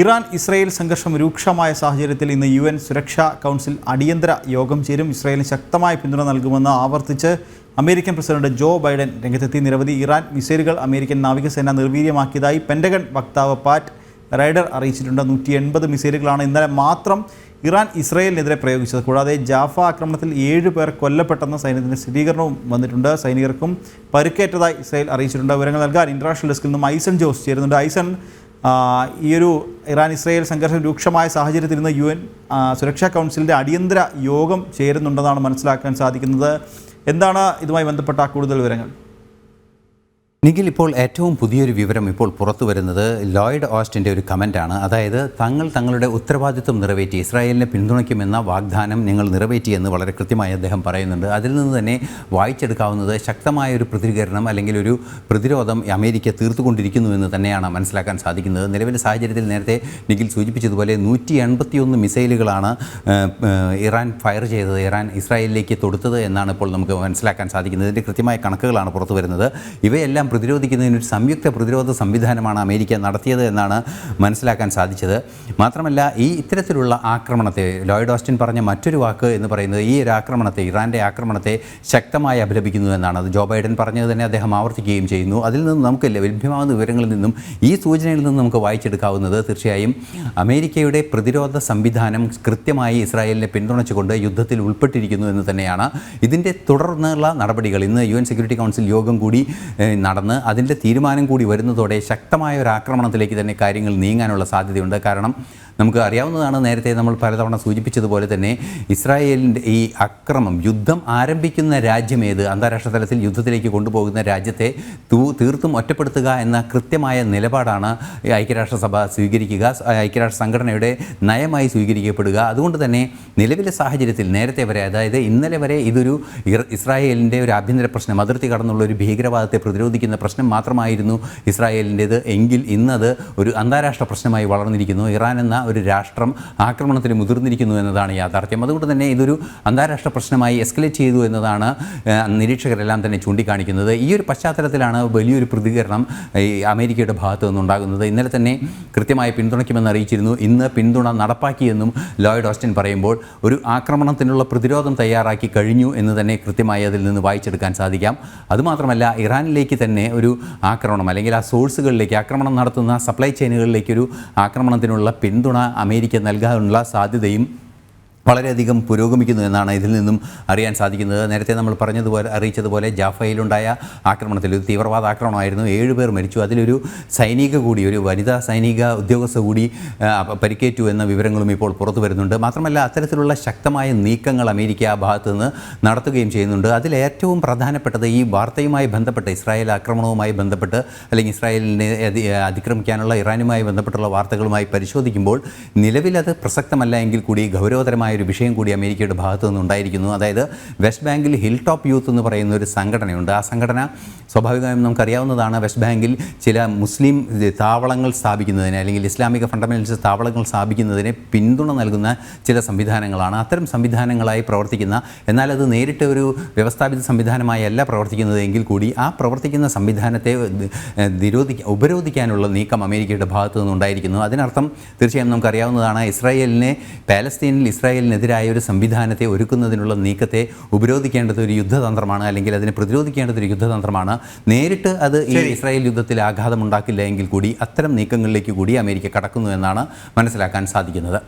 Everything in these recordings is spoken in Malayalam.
ഇറാൻ ഇസ്രായേൽ സംഘർഷം രൂക്ഷമായ സാഹചര്യത്തിൽ ഇന്ന് UN സുരക്ഷാ കൗൺസിൽ അടിയന്തര യോഗം ചേരും. ഇസ്രായേലിന് ശക്തമായ പിന്തുണ നൽകുമെന്ന് ആവർത്തിച്ച് അമേരിക്കൻ പ്രസിഡന്റ് ജോ ബൈഡൻ രംഗത്തെത്തി. നിരവധി ഇറാൻ മിസൈലുകൾ അമേരിക്കൻ നാവികസേന നിർവീര്യമാക്കിയതായി പെന്റഗൺ വക്താവ് പാറ്റ് റൈഡർ അറിയിച്ചിട്ടുണ്ട്. 180 മിസൈലുകളാണ് ഇന്നലെ മാത്രം ഇറാൻ ഇസ്രായേലിനെതിരെ പ്രയോഗിച്ചത്. കൂടാതെ ജാഫ ആക്രമണത്തിൽ 7 പേർ കൊല്ലപ്പെട്ടെന്ന സൈന്യത്തിൻ്റെ സ്ഥിരീകരണവും വന്നിട്ടുണ്ട്. സൈനികർക്കും പരുക്കേറ്റതായി ഇസ്രായേൽ അറിയിച്ചിട്ടുണ്ട്. വിവരങ്ങൾ നൽകാൻ ഇന്റർനാഷണൽ ഡെസ്കിൽ നിന്നും ഐസൺ ജോസ് ചേരുന്നുണ്ട്. ഐസൺ, ഈയൊരു ഇറാൻ ഇസ്രായേൽ സംഘർഷം രൂക്ഷമായ സാഹചര്യത്തിൽ ഇന്ന് UN സുരക്ഷാ കൗൺസിലിൻ്റെ അടിയന്തര യോഗം ചേരുന്നുണ്ടെന്നാണ് മനസ്സിലാക്കാൻ സാധിക്കുന്നത്. എന്താണ് ഇതുമായി ബന്ധപ്പെട്ട കൂടുതൽ വിവരങ്ങൾ? നിഖിൽ, ഇപ്പോൾ ഏറ്റവും പുതിയൊരു വിവരം ഇപ്പോൾ പുറത്തു വരുന്നത് ലോയിഡ് ഓസ്റ്റിൻ്റെ ഒരു കമൻറ്റാണ്. അതായത് തങ്ങളുടെ ഉത്തരവാദിത്വം നിറവേറ്റി ഇസ്രായേലിനെ പിന്തുണയ്ക്കുമെന്ന വാഗ്ദാനം ഞങ്ങൾ നിറവേറ്റിയെന്ന് വളരെ കൃത്യമായി അദ്ദേഹം പറയുന്നുണ്ട്. അതിൽ നിന്ന് തന്നെ വായിച്ചെടുക്കാവുന്നത് ശക്തമായൊരു പ്രതികരണം അല്ലെങ്കിൽ ഒരു പ്രതിരോധം അമേരിക്ക തീർത്തുകൊണ്ടിരിക്കുന്നുവെന്ന് തന്നെയാണ് മനസ്സിലാക്കാൻ സാധിക്കുന്നത്. നിലവിലെ സാഹചര്യത്തിൽ നേരത്തെ നിഖിൽ സൂചിപ്പിച്ചതുപോലെ 181 മിസൈലുകളാണ് ഇറാൻ ഫയർ ചെയ്തത്, ഇറാൻ ഇസ്രായേലിലേക്ക് തൊടുത്തത് എന്നാണ് ഇപ്പോൾ നമുക്ക് മനസ്സിലാക്കാൻ സാധിക്കുന്നത്. ഇതിൻ്റെ കൃത്യമായ കണക്കുകളാണ് പുറത്തു വരുന്നത്. ഇവയെല്ലാം പ്രതിരോധിക്കുന്നതിന് ഒരു സംയുക്ത പ്രതിരോധ സംവിധാനമാണ് അമേരിക്ക നടത്തിയത് എന്നാണ് മനസ്സിലാക്കാൻ സാധിച്ചത്. മാത്രമല്ല, ഇത്തരത്തിലുള്ള ആക്രമണത്തെ ലോയിഡ് ഓസ്റ്റിൻ പറഞ്ഞ മറ്റൊരു വാക്ക് എന്ന് പറയുന്നത് ഈ ഒരു ആക്രമണത്തെ, ഇറാൻ്റെ ആക്രമണത്തെ ശക്തമായി അപലപിക്കുന്നു എന്നാണ്. അത് ജോ ബൈഡൻ പറഞ്ഞത് തന്നെ അദ്ദേഹം ആവർത്തിക്കുകയും ചെയ്യുന്നു. അതിൽ നിന്ന് നമുക്ക് ലഭ്യമാകുന്ന വിവരങ്ങളിൽ നിന്നും ഈ സൂചനയിൽ നിന്നും നമുക്ക് വായിച്ചെടുക്കാവുന്നത് തീർച്ചയായും അമേരിക്കയുടെ പ്രതിരോധ സംവിധാനം കൃത്യമായി ഇസ്രായേലിനെ പിന്തുണച്ചുകൊണ്ട് യുദ്ധത്തിൽ ഉൾപ്പെട്ടിരിക്കുന്നു എന്ന് തന്നെയാണ്. ഇതിൻ്റെ തുടർന്നുള്ള നടപടികൾ ഇന്ന് UN സെക്യൂരിറ്റി കൗൺസിൽ യോഗം കൂടി നടന്ന് അതിൻ്റെ തീരുമാനം കൂടി വരുന്നതോടെ ശക്തമായ ഒരു ആക്രമണത്തിലേക്ക് തന്നെ കാര്യങ്ങൾ നീങ്ങാനുള്ള സാധ്യതയുണ്ട്. കാരണം നമുക്ക് അറിയാവുന്നതാണ്, നേരത്തെ നമ്മൾ പലതവണ സൂചിപ്പിച്ചതുപോലെ തന്നെ ഇസ്രായേലിൻ്റെ ഈ യുദ്ധം ആരംഭിക്കുന്ന രാജ്യമേത്, അന്താരാഷ്ട്ര തലത്തിൽ യുദ്ധത്തിലേക്ക് കൊണ്ടുപോകുന്ന രാജ്യത്തെ തീർത്തും ഒറ്റപ്പെടുത്തുക എന്ന കൃത്യമായ നിലപാടാണ് ഐക്യരാഷ്ട്രസഭ സ്വീകരിക്കുക, ഐക്യരാഷ്ട്ര സംഘടനയുടെ നയമായി സ്വീകരിക്കപ്പെടുക. അതുകൊണ്ട് തന്നെ നിലവിലെ സാഹചര്യത്തിൽ നേരത്തെ വരെ, അതായത് ഇന്നലെ വരെ ഇതൊരു ഇസ്രായേലിൻ്റെ ഒരു ആഭ്യന്തര പ്രശ്നം, അതിർത്തി കടന്നുള്ള ഒരു ഭീകരവാദത്തെ പ്രതിരോധിക്കുന്ന പ്രശ്നം മാത്രമായിരുന്നു ഇസ്രായേലിൻ്റേത് എങ്കിൽ ഇന്നത് ഒരു അന്താരാഷ്ട്ര പ്രശ്നമായി വളർന്നിരിക്കുന്നു. ഇറാൻ എന്ന ഒരു രാഷ്ട്രം ആക്രമണത്തിന് മുതിർന്നിരിക്കുന്നു എന്നതാണ് യാഥാർത്ഥ്യം. അതുകൊണ്ട് തന്നെ ഇതൊരു അന്താരാഷ്ട്ര പ്രശ്നമായി എസ്കലേറ്റ് ചെയ്തു എന്നതാണ് നിരീക്ഷകരെല്ലാം തന്നെ ചൂണ്ടിക്കാണിക്കുന്നത്. ഈ ഒരു പശ്ചാത്തലത്തിലാണ് വലിയൊരു പ്രതികരണം ഈ അമേരിക്കയുടെ ഭാഗത്തു നിന്നുണ്ടാകുന്നത്. ഇന്നലെ തന്നെ കൃത്യമായി പിന്തുണയ്ക്കുമെന്ന് അറിയിച്ചിരുന്നു. ഇന്ന് പിന്തുണ നടപ്പാക്കിയെന്നും ലോയിഡ് ഓസ്റ്റിൻ പറയുമ്പോൾ ഒരു ആക്രമണത്തിനുള്ള പ്രതിരോധം തയ്യാറാക്കി കഴിഞ്ഞു എന്ന് തന്നെ കൃത്യമായി അതിൽ നിന്ന് വായിച്ചെടുക്കാൻ സാധിക്കാം. അതുമാത്രമല്ല, ഇറാനിലേക്ക് തന്നെ ഒരു ആക്രമണം അല്ലെങ്കിൽ ആ സോഴ്സുകളിലേക്ക്, ആക്രമണം നടത്തുന്ന സപ്ലൈ ചെയിനുകളിലേക്കൊരു ആക്രമണത്തിനുള്ള പിന്തുണ അമേരിക്ക നൽകാനുള്ള സാധ്യതയും വളരെയധികം പുരോഗമിക്കുന്നു എന്നാണ് ഇതിൽ നിന്നും അറിയാൻ സാധിക്കുന്നത്. നേരത്തെ നമ്മൾ അറിയിച്ചതുപോലെ ജാഫയിലുണ്ടായ ആക്രമണത്തിൽ ഒരു തീവ്രവാദ ആക്രമണമായിരുന്നു. 7 പേർ മരിച്ചു. അതിലൊരു ഒരു വനിതാ സൈനിക ഉദ്യോഗസ്ഥ കൂടി പരിക്കേറ്റു എന്ന വിവരങ്ങളും ഇപ്പോൾ പുറത്തു വരുന്നുണ്ട്. മാത്രമല്ല, അത്തരത്തിലുള്ള ശക്തമായ നീക്കങ്ങൾ അമേരിക്ക ആ ഭാഗത്തു നിന്ന് നടത്തുകയും ചെയ്യുന്നുണ്ട്. അതിൽ ഏറ്റവും പ്രധാനപ്പെട്ടത് ഈ വാർത്തയുമായി ബന്ധപ്പെട്ട്, ഇസ്രായേൽ ആക്രമണവുമായി ബന്ധപ്പെട്ട് അല്ലെങ്കിൽ ഇസ്രായേലിനെ അതിക്രമിക്കാനുള്ള ഇറാനുമായി ബന്ധപ്പെട്ടുള്ള വാർത്തകളുമായി പരിശോധിക്കുമ്പോൾ നിലവിലത് പ്രസക്തമല്ല എങ്കിൽ കൂടി ഗൗരവതരമായ ഒരു വിഷയം കൂടി അമേരിക്കയുടെ ഭാഗത്തു നിന്നുണ്ടായിരിക്കുന്നു. അതായത് വെസ്റ്റ് ബാങ്കിൽ ഹിൽ ടോപ്പ് യൂത്ത് എന്ന് പറയുന്ന ഒരു സംഘടനയുണ്ട്. ആ സംഘടന സ്വാഭാവികമായും നമുക്കറിയാവുന്നതാണ്, വെസ്റ്റ് ബാങ്കിൽ ചില മുസ്ലിം താവളങ്ങൾ സ്ഥാപിക്കുന്നതിന് അല്ലെങ്കിൽ ഇസ്ലാമിക ഫണ്ടമെൻ്റലിസ്റ്റ് താവളങ്ങൾ സ്ഥാപിക്കുന്നതിന് പിന്തുണ നൽകുന്ന ചില സംവിധാനങ്ങളാണ്. അത്തരം സംവിധാനങ്ങളായി പ്രവർത്തിക്കുന്ന, എന്നാൽ അത് നേരിട്ട് ഒരു വ്യവസ്ഥാപിത സംവിധാനമായി അല്ല പ്രവർത്തിക്കുന്നത് എങ്കിൽ കൂടി ആ പ്രവർത്തിക്കുന്ന സംവിധാനത്തെ ഉപരോധിക്കാനുള്ള നീക്കം അമേരിക്കയുടെ ഭാഗത്തു നിന്നുണ്ടായിരിക്കുന്നു. അതിനർത്ഥം തീർച്ചയായും നമുക്കറിയാവുന്നതാണ്, ഇസ്രായേലിനെതിരായ ഒരു സംവിധാനത്തെ ഒരുക്കുന്നതിനുള്ള നീക്കത്തെ ഉപരോധിക്കേണ്ടത് ഒരു യുദ്ധതന്ത്രമാണ്, അല്ലെങ്കിൽ അതിനെ പ്രതിരോധിക്കേണ്ടത് ഒരു യുദ്ധതന്ത്രമാണ്. നേരിട്ട് അത് ഈ ഇസ്രായേൽ യുദ്ധത്തിൽ ആഘാതമുണ്ടാക്കില്ല എങ്കിൽ കൂടി അത്തരം നീക്കങ്ങളിലേക്ക് കൂടി അമേരിക്ക കടക്കുന്നു എന്നാണ് മനസ്സിലാക്കാൻ സാധിക്കുന്നത്.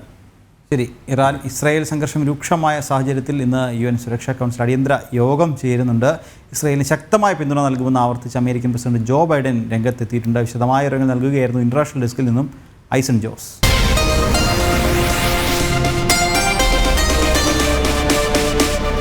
ശരി, ഇറാൻ ഇസ്രായേൽ സംഘർഷം രൂക്ഷമായ സാഹചര്യത്തിൽ ഇന്ന് UN സുരക്ഷാ കൗൺസിൽ അടിയന്തര യോഗം ചേരുന്നുണ്ട്. ഇസ്രായേലിന് ശക്തമായ പിന്തുണ നൽകുമെന്ന് ആവർത്തിച്ച് അമേരിക്കൻ പ്രസിഡന്റ് ജോ ബൈഡൻ രംഗത്തെത്തിയിട്ടുണ്ട്. വിശദമായ വിവരങ്ങൾ നൽകുകയായിരുന്നു ഇന്റർനാഷണൽ ഡെസ്കിൽ നിന്നും ഐസൺ ജോസ്.